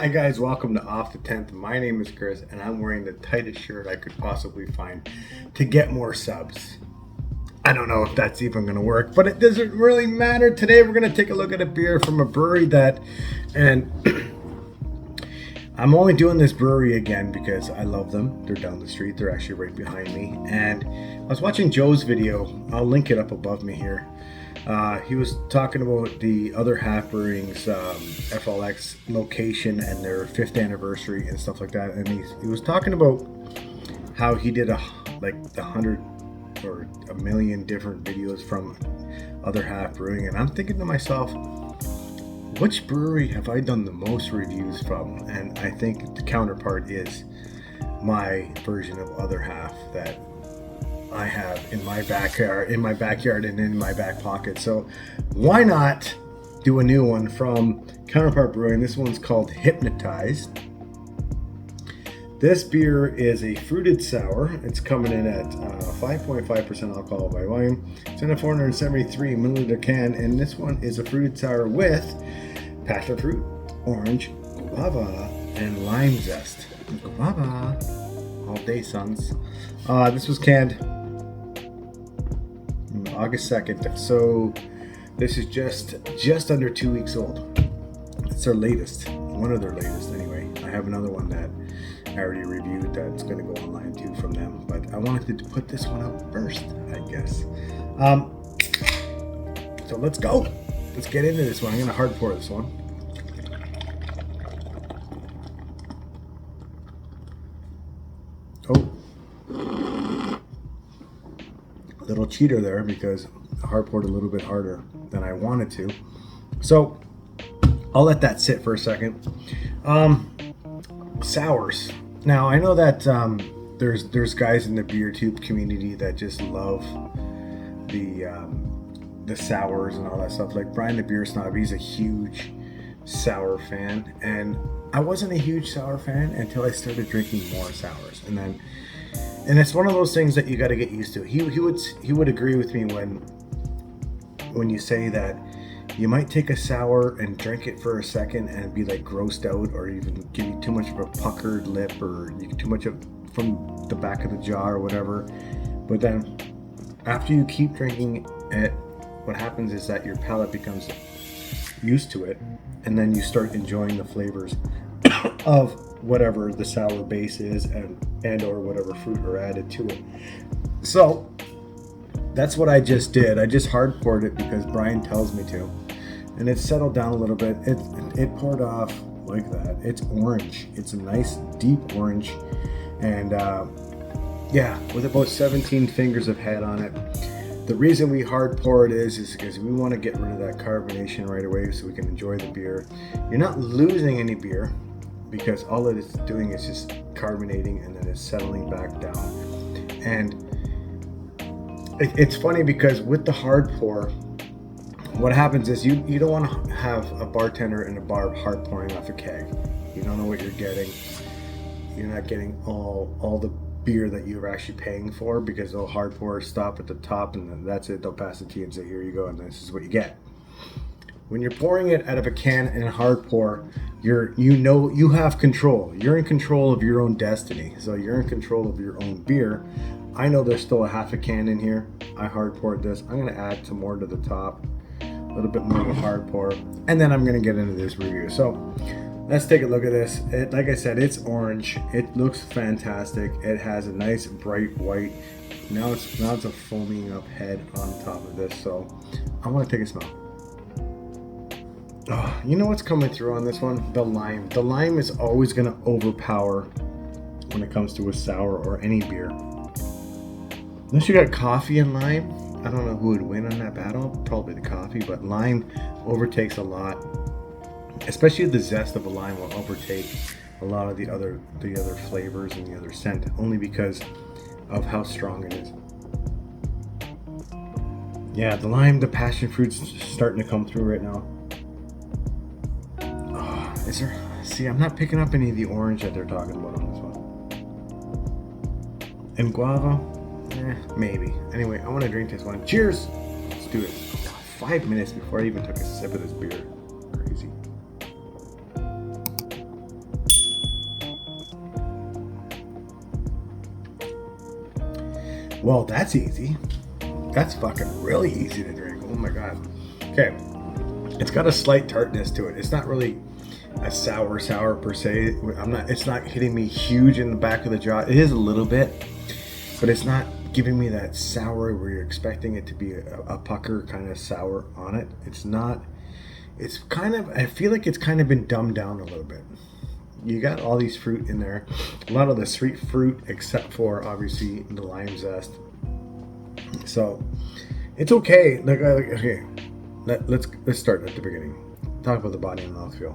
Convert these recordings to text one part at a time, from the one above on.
Hi guys, welcome to Off the 10th. My name is Chris and I'm wearing the tightest shirt I could possibly find to get more subs. I don't know if that's even going to work, but it doesn't really matter. Today we're going to take a look at a beer from a brewery and I'm only doing this brewery again because I love them. They're down the street. They're actually right behind me. And I was watching Joe's video. I'll link it up above me here. He was talking about the Other Half Brewing's FLX location and their 5th anniversary and stuff like that. And he was talking about how he did like 100 or a million different videos from Other Half Brewing. And I'm thinking to myself, which brewery have I done the most reviews from? And I think the Counterpart is my version of Other Half that I have in my backyard and in my back pocket. So why not do a new one from Counterpart Brewing? This one's called Hypnotize. This beer is a fruited sour. It's coming in at 5.5% alcohol by volume. It's in a 473 milliliter can, and this one is a fruited sour with passion fruit, orange, guava, and lime zest. Guava all day, sons. This was canned August 2nd, so this is just under 2 weeks old. It's their latest, one of their latest anyway. I have another one that I already reviewed that's going to go online too from them, but I wanted to put this one out first, I guess. So let's go. Let's get into this one. I'm going to hard pour this one. Oh. Little cheater there because I hard poured a little bit harder than I wanted to. So I'll let that sit for a second. Sours. Now I know that there's guys in the beer tube community that just love the sours and all that stuff. Like Brian the Beer Snob, he's a huge sour fan, and I wasn't a huge sour fan until I started drinking more sours, and it's one of those things that you got to get used to. He would agree with me when you say that you might take a sour and drink it for a second and be like grossed out, or even give you too much of a puckered lip, or you get too much of from the back of the jar or whatever. But then after you keep drinking it, what happens is that your palate becomes used to it, and then you start enjoying the flavors of whatever the sour base is and or whatever fruit are added to it. So that's what I just did. I just hard poured it because Brian tells me to, and it settled down a little bit. It poured off like that. It's orange. It's a nice deep orange, and yeah, with about 17 fingers of head on it. The reason we hard pour it is because we want to get rid of that carbonation right away so we can enjoy the beer. You're not losing any beer because all it is doing is just carbonating and then it's settling back down. And it's funny because with the hard pour, what happens is you don't want to have a bartender in a bar hard pouring off a keg. You don't know what you're getting. You're not getting all the beer that you're actually paying for, because they'll hard pour, stop at the top, and then that's it. They'll pass it to you and say, here you go, and this is what you get. When you're pouring it out of a can and hard pour, you have control. You're in control of your own destiny. So you're in control of your own beer. I know there's still a half a can in here. I hard poured this. I'm going to add some more to the top, a little bit more of a hard pour, and then I'm going to get into this review. So let's take a look at this. Like I said, it's orange. It looks fantastic. It has a nice bright white. Now it's a foaming up head on top of this. So I want to take a smell. Oh, you know what's coming through on this one? The lime. The lime is always going to overpower when it comes to a sour or any beer. Unless you got coffee and lime, I don't know who would win on that battle. Probably the coffee, but lime overtakes a lot. Especially the zest of a lime will overtake a lot of the other flavors and the other scent, only because of how strong it is. Yeah, the lime, the passion fruit's starting to come through right now. Oh, see, I'm not picking up any of the orange that they're talking about on this one. And guava, maybe. Anyway, I want to drink this one. Cheers! Let's do it. 5 minutes before I even took a sip of this beer. Crazy. Well, that's easy. That's fucking really easy to drink. Oh my god. Okay. It's got a slight tartness to it. It's not really a sour per se. It's not hitting me huge in the back of the jaw. It is a little bit, but it's not giving me that sour where you're expecting it to be a pucker kind of sour on it. It's not. It's kind of, I feel like it's kind of been dumbed down a little bit. You got all these fruit in there, a lot of the sweet fruit, except for obviously the lime zest. So it's okay. Okay, let's start at the beginning. Talk about the body and mouthfeel.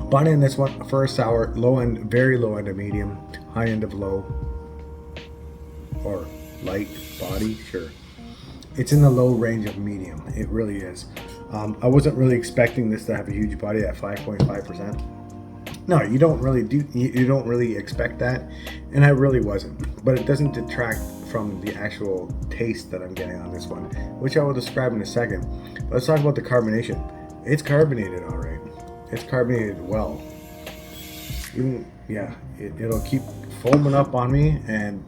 Body in this one for a sour, low end, very low end of medium, high end of low, or light body, sure. It's in the low range of medium. It really is. I wasn't really expecting this to have a huge body at 5.5%. No, you don't really expect that, and I really wasn't. But it doesn't detract from the actual taste that I'm getting on this one, which I will describe in a second. Let's talk about the carbonation. It's carbonated, all right. It's carbonated well. It'll keep foaming up on me, and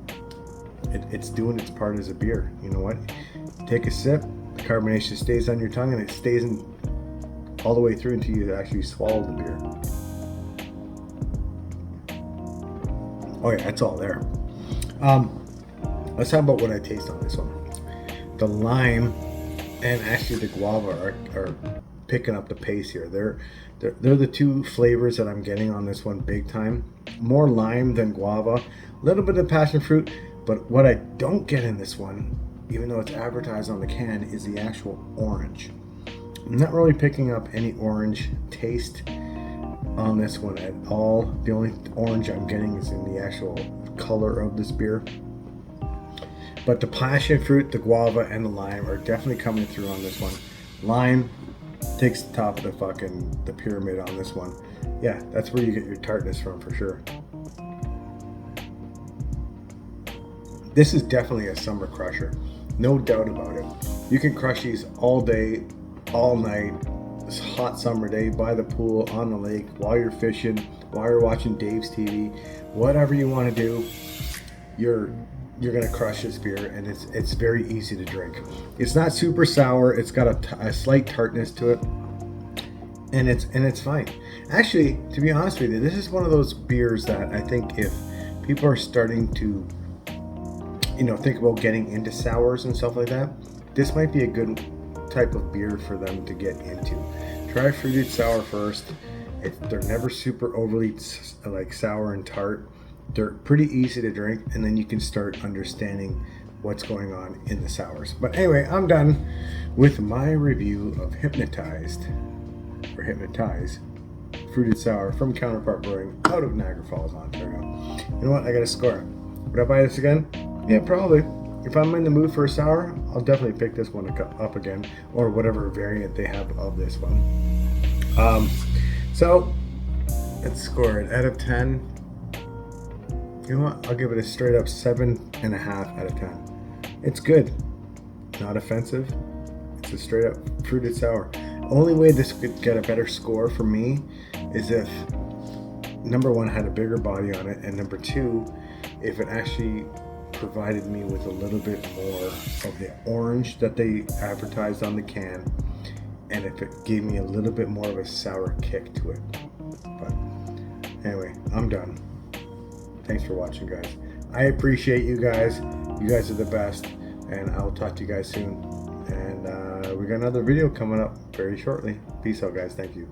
it's doing its part as a beer. You know what? Take a sip, the carbonation stays on your tongue, and it stays in all the way through until you actually swallow the beer. Oh yeah, it's all there. Let's talk about what I taste on this one. The lime and actually the guava are picking up the pace here. They're the two flavors that I'm getting on this one big time. More lime than guava, a little bit of passion fruit, but what I don't get in this one, even though it's advertised on the can, is the actual orange. I'm not really picking up any orange taste on this one at all. The only orange I'm getting is in the actual color of this beer. But the passion fruit, the guava, and the lime are definitely coming through on this one. Lime takes the top of the pyramid on this one. Yeah, that's where you get your tartness from for sure. This is definitely a summer crusher, no doubt about it. You can crush these all day, all night. This hot summer day by the pool, on the lake, while you're fishing, while you're watching Dave's TV, whatever you want to do, you're gonna crush this beer, and it's very easy to drink. It's not super sour. It's got a slight tartness to it, and it's fine. Actually, to be honest with you, this is one of those beers that I think if people are starting to, think about getting into sours and stuff like that, this might be a good type of beer for them to get into. Try fruited sour first. They're never super overly like sour and tart. They're pretty easy to drink, and then you can start understanding what's going on in the sours. But anyway, I'm done with my review of Hypnotize fruited sour from Counterpart Brewing out of Niagara Falls, Ontario. You know what? I got to score. Would I buy this again? Yeah, probably. If I'm in the mood for a sour, I'll definitely pick this one up again, or whatever variant they have of this one. So let's score it out of 10. You know what? I'll give it a straight up 7.5 out of 10. It's good, not offensive. It's a straight up fruited sour. Only way this could get a better score for me is if number one had a bigger body on it, and number two, if it actually provided me with a little bit more of the orange that they advertised on the can, and if it gave me a little bit more of a sour kick to it. But anyway, I'm done. Thanks for watching, guys. I appreciate you guys. You guys are the best, and I'll talk to you guys soon. And we got another video coming up very shortly. Peace out, guys. Thank you.